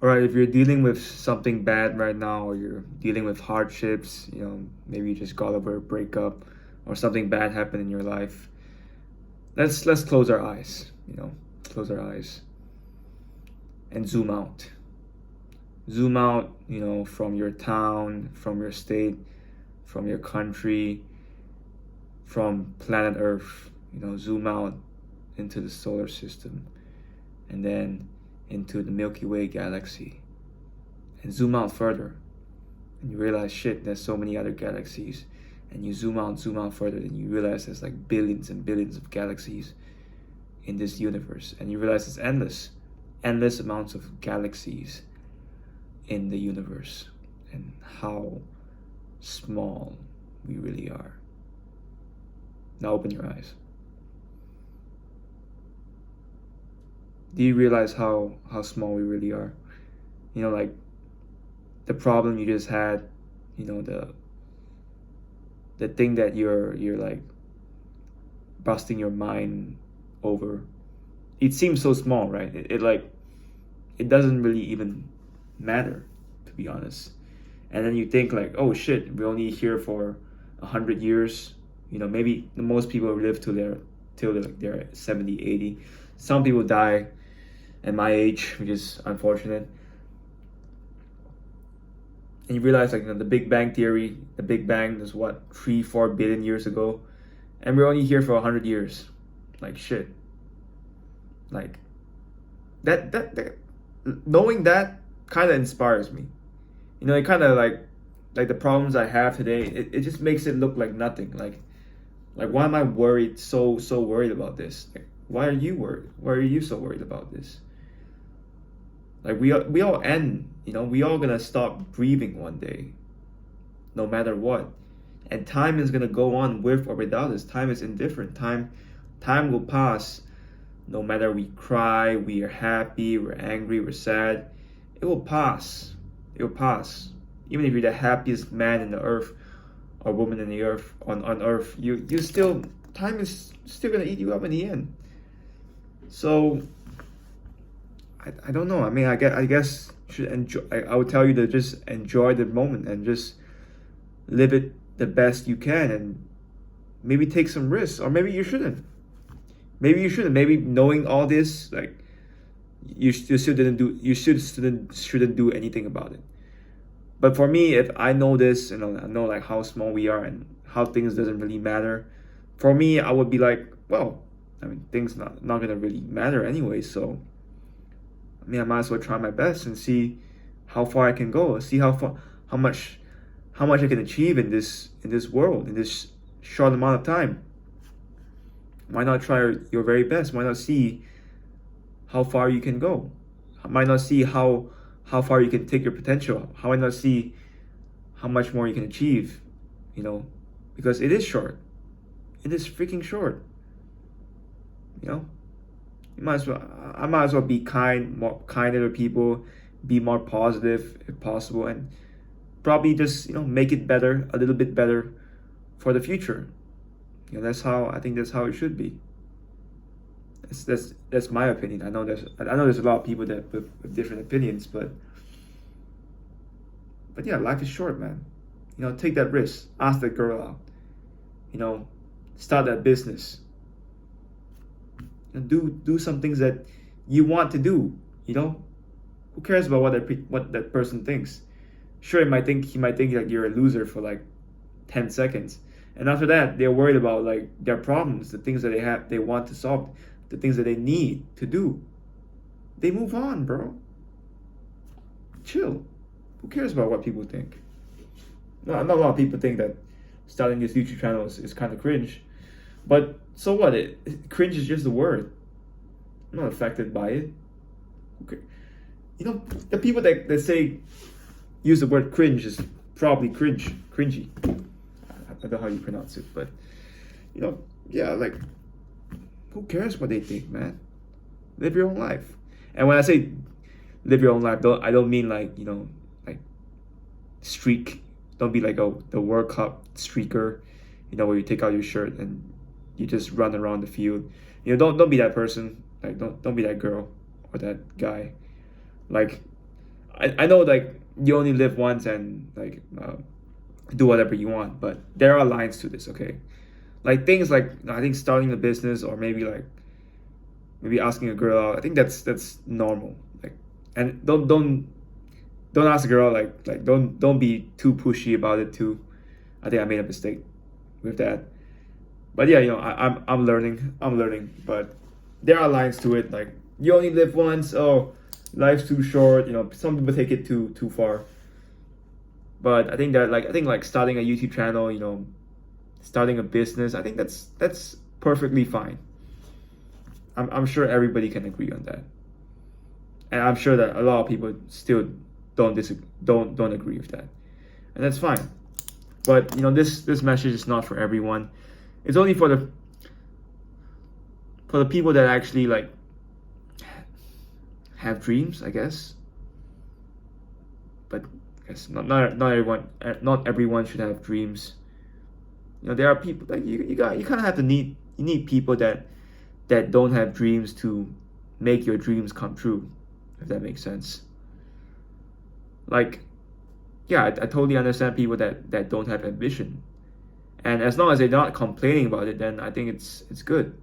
All right, if you're dealing with something bad right now, or you're dealing with hardships, maybe you just got over a breakup, or something bad happened in your life, let's close our eyes. Close our eyes and zoom out. Zoom out, from your town, from your state, from your country, from planet Earth. Zoom out into the solar system, and then into the Milky Way galaxy, and zoom out further, and you realize, shit, there's so many other galaxies. And you zoom out further, and you realize there's like billions and billions of galaxies in this universe. And you realize it's endless amounts of galaxies in the universe, and how small we really are. Now open your eyes. Do you realize how small we really are? Like the problem you just had, the thing that you're like busting your mind over. It seems so small, right? It doesn't really even matter, to be honest. And then you think like, oh shit, we're only here for 100 years. Maybe the most people live till they're 70, 80. Some people die at my age, which is unfortunate. And you realize, like, the Big Bang Theory, the Big Bang is what, 3, 4 billion years ago, and we're only here for 100 years. Like shit. Like that knowing that kind of inspires me. It kind of like the problems I have today. It just makes it look like nothing. Like why am I worried? So worried about this? Like, why are you worried? Why are you so worried about this? Like we all end. We all gonna stop breathing one day, no matter what. And time is gonna go on with or without us. Time is indifferent. Time will pass. No matter we cry, we are happy, we're angry, we're sad, it will pass. It will pass. Even if you're the happiest man in the earth or woman in the earth on earth, you still, time is still gonna eat you up in the end. So I don't know. I mean, I guess should enjoy. I would tell you to just enjoy the moment and just live it the best you can, and maybe take some risks, or maybe you shouldn't. Maybe you shouldn't. Maybe knowing all this, like, you still didn't do. You shouldn't do anything about it. But for me, if I know this, I know like how small we are and how things doesn't really matter. For me, I would be like, well, I mean, things not gonna really matter anyway. So, I mean, I might as well try my best and see how far I can go. See how much, how much I can achieve in this world, in this short amount of time. Why not try your very best? Why not see how far you can go? Why not see how far you can take your potential? How why not see how much more you can achieve? Because it is short. It is freaking short. You know, you might as well. I might as well be more kinder to people, be more positive if possible, and probably just make it better, a little bit better for the future. That's how I think that's how it should be. That's my opinion. I know there's a lot of people that with different opinions, but yeah, life is short, man. Take that risk. Ask that girl out. Start that business. And do some things that you want to do. Who cares about what that person thinks? Sure, he might think like you're a loser for like 10 seconds, and after that, they're worried about like their problems, the things that they want to solve, the things that they need to do. They move on, bro. Chill. Who cares about what people think? No, I know a lot of people think that starting this YouTube channel is kind of cringe, but so what? Cringe is just a word. I'm not affected by it. Okay. The people that say use the word cringe is probably cringy. I don't know how you pronounce it, but yeah, like, who cares what they think, man? Live your own life. And when I say live your own life, I don't mean like like streak. Don't be like the World Cup streaker, where you take out your shirt and you just run around the field. Don't be that person. Like don't be that girl or that guy. Like I know like you only live once and like do whatever you want, but there are lines to this, okay? Like things like I think starting a business or maybe asking a girl out. I think that's normal. Like, and don't ask a girl like don't be too pushy about it too. I think I made a mistake with that. But yeah, I'm learning. I'm learning. But there are lines to it. Like you only live once. Oh, life's too short. Some people take it too far. But I think starting a YouTube channel, starting a business, I think that's perfectly fine. I'm sure everybody can agree on that, and I'm sure that a lot of people still don't agree with that, and that's fine. But this message is not for everyone. It's only for the people that actually like have dreams, I guess. But I guess not everyone should have dreams. There are people like you kind of have to need people that don't have dreams to make your dreams come true, if that makes sense. Like, yeah, I totally understand people that don't have ambition, and as long as they're not complaining about it, then I think it's good.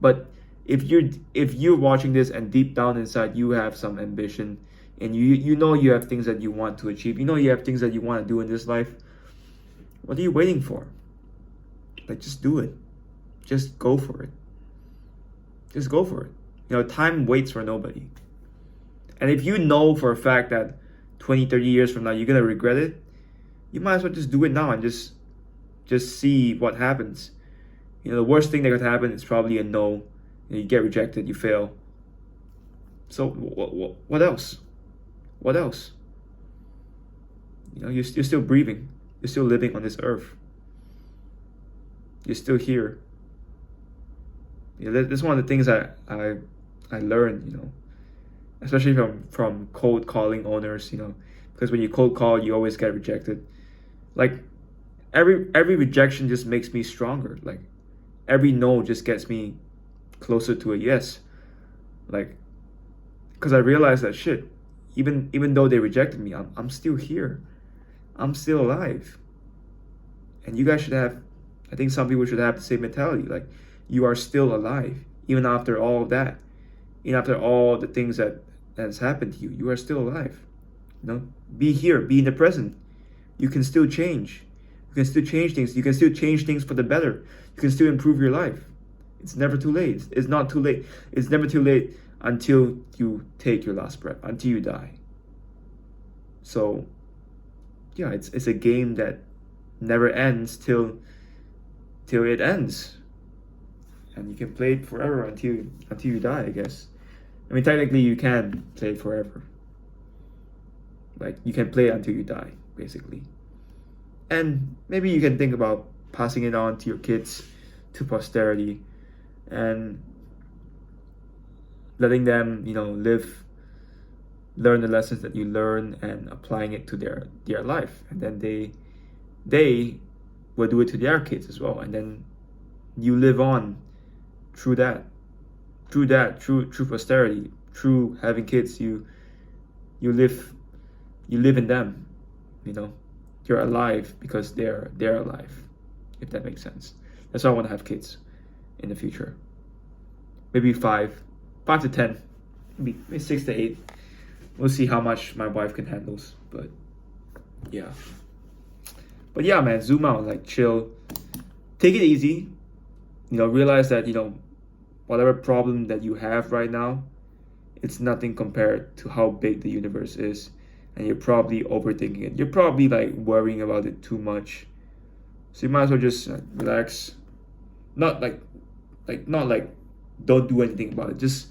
But if you're watching this and deep down inside you have some ambition, and you have things that you want to achieve, you have things that you want to do in this life, what are you waiting for? Like, just do it. Just go for it. Just go for it. Time waits for nobody. And if you know for a fact that 20, 30 years from now you're gonna regret it, you might as well just do it now and just see what happens. The worst thing that could happen is probably a no. You get rejected, you fail. So what else? What else? You're still breathing. You're still living on this earth. You're still here. That's one of the things I learned. Especially from cold calling owners. Because when you cold call, you always get rejected. Like every rejection just makes me stronger. Like every no just gets me closer to a yes. Like, because I realized that shit. Even though they rejected me, I'm still here. I'm still alive. And you guys should have. I think some people should have the same mentality. Like, you are still alive, even after all of that, even after all the things that has happened to you. You are still alive. Be here. Be in the present. You can still change. You can still change things. You can still change things for the better. You can still improve your life. It's never too late. It's not too late. It's never too late until you take your last breath, until you die. So, yeah, it's a game that never ends till it ends, and you can play it forever until you die, I guess. I mean, technically, you can play it forever. Like, you can play it until you die, basically. And maybe you can think about passing it on to your kids, to posterity, and letting them, learn the lessons that you learn and applying it to their life, and then they will do it to their kids as well, and then you live on through posterity, through having kids. You live in them. You're alive because they're alive, if that makes sense. That's why I want to have kids in the future. Maybe 5 to 10, maybe 6 to 8. We'll see how much my wife can handle. But yeah, man, zoom out, like chill, take it easy. Realize that whatever problem that you have right now, it's nothing compared to how big the universe is, and you're probably overthinking it. You're probably like worrying about it too much. So you might as well just relax. Not like don't do anything about it. Just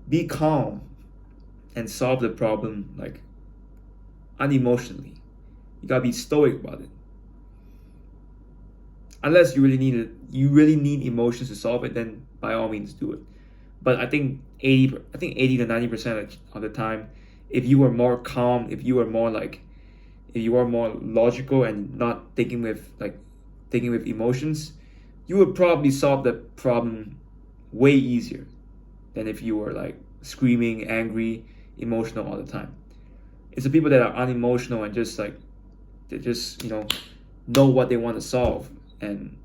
be calm and solve the problem like unemotionally. You gotta be stoic about it. Unless you really need emotions to solve it, then by all means do it. But I think 80 to 90% of the time, if you are more calm, if you are more logical and not thinking with emotions, you would probably solve the problem way easier than if you were like screaming, angry, emotional all the time. It's the people that are unemotional and just like they just know what they want to solve, and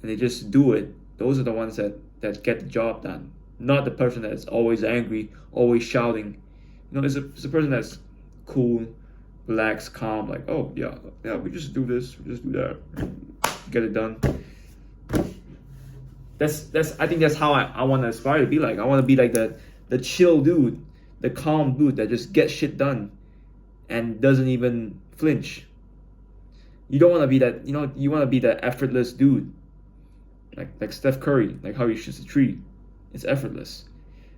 they just do it. Those are the ones that get the job done. Not the person that's always angry, always shouting. It's a person that's cool, relaxed, calm. Like, oh yeah, we just do this, we just do that, get it done. That's I think that's how I want to aspire to be like. I want to be like the chill dude, the calm dude that just gets shit done and doesn't even flinch. You don't want to be that, you want to be the effortless dude. Like Steph Curry, like how he shoots a tree. It's effortless.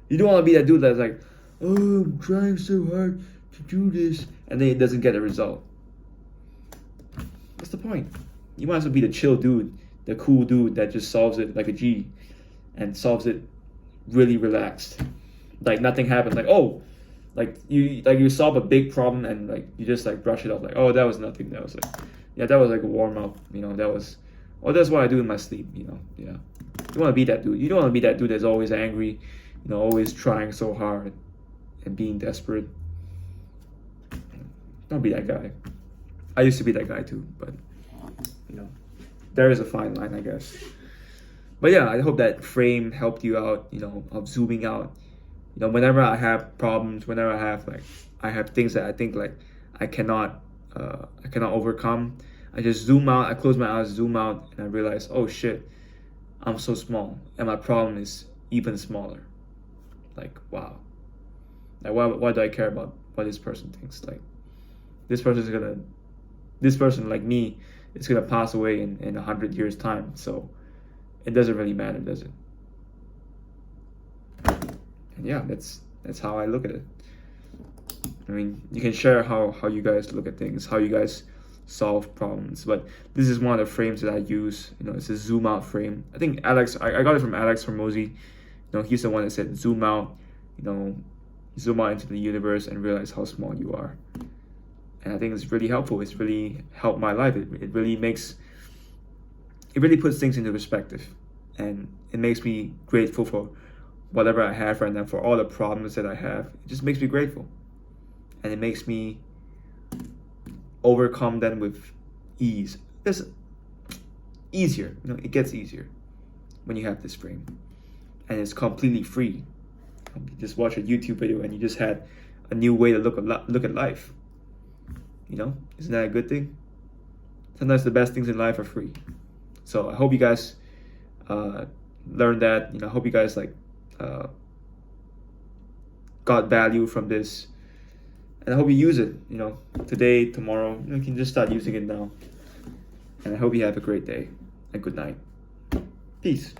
You don't want to be that dude that's like, oh, I'm trying so hard to do this, and then it doesn't get a result. What's the point? You might as well be the chill dude, the cool dude that just solves it like a G, and solves it really relaxed. Like nothing happened. Like, oh, like you solve a big problem and like you just like brush it off. Like, oh, that was nothing. That was like, yeah, that was like a warm up. That was, oh, that's what I do in my sleep. Yeah. You want to be that dude. You don't want to be that dude that's always angry, always trying so hard and being desperate. Don't be that guy. I used to be that guy too, but there is a fine line, I guess. But yeah, I hope that frame helped you out, of zooming out. Whenever I have problems, whenever I have things that I think like I cannot overcome, I just zoom out, I close my eyes, zoom out, and I realize, oh shit, I'm so small, and my problem is even smaller. Like, wow. Like, why do I care about what this person thinks? Like, this person like me is gonna pass away in 100 years time, so it doesn't really matter, does it? And yeah, that's how I look at it. I mean, you can share how you guys look at things, how you guys solve problems, but this is one of the frames that I use. It's a zoom out frame. I think Alex, I got it from Alex Hormozi. He's the one that said zoom out. Zoom out into the universe and realize how small you are. And I think it's really helpful. It's really helped my life. It really puts things into perspective, and it makes me grateful for whatever I have right now, for all the problems that I have. It just makes me grateful, and it makes me overcome them with ease. It's easier. It gets easier when you have this frame, and it's completely free. You just watch a YouTube video and you just had a new way to look at life. Isn't that a good thing? Sometimes the best things in life are free. So I hope you guys learned that. I hope you guys got value from this, and I hope you use it. Today, tomorrow. You can just start using it now. And I hope you have a great day and good night. Peace.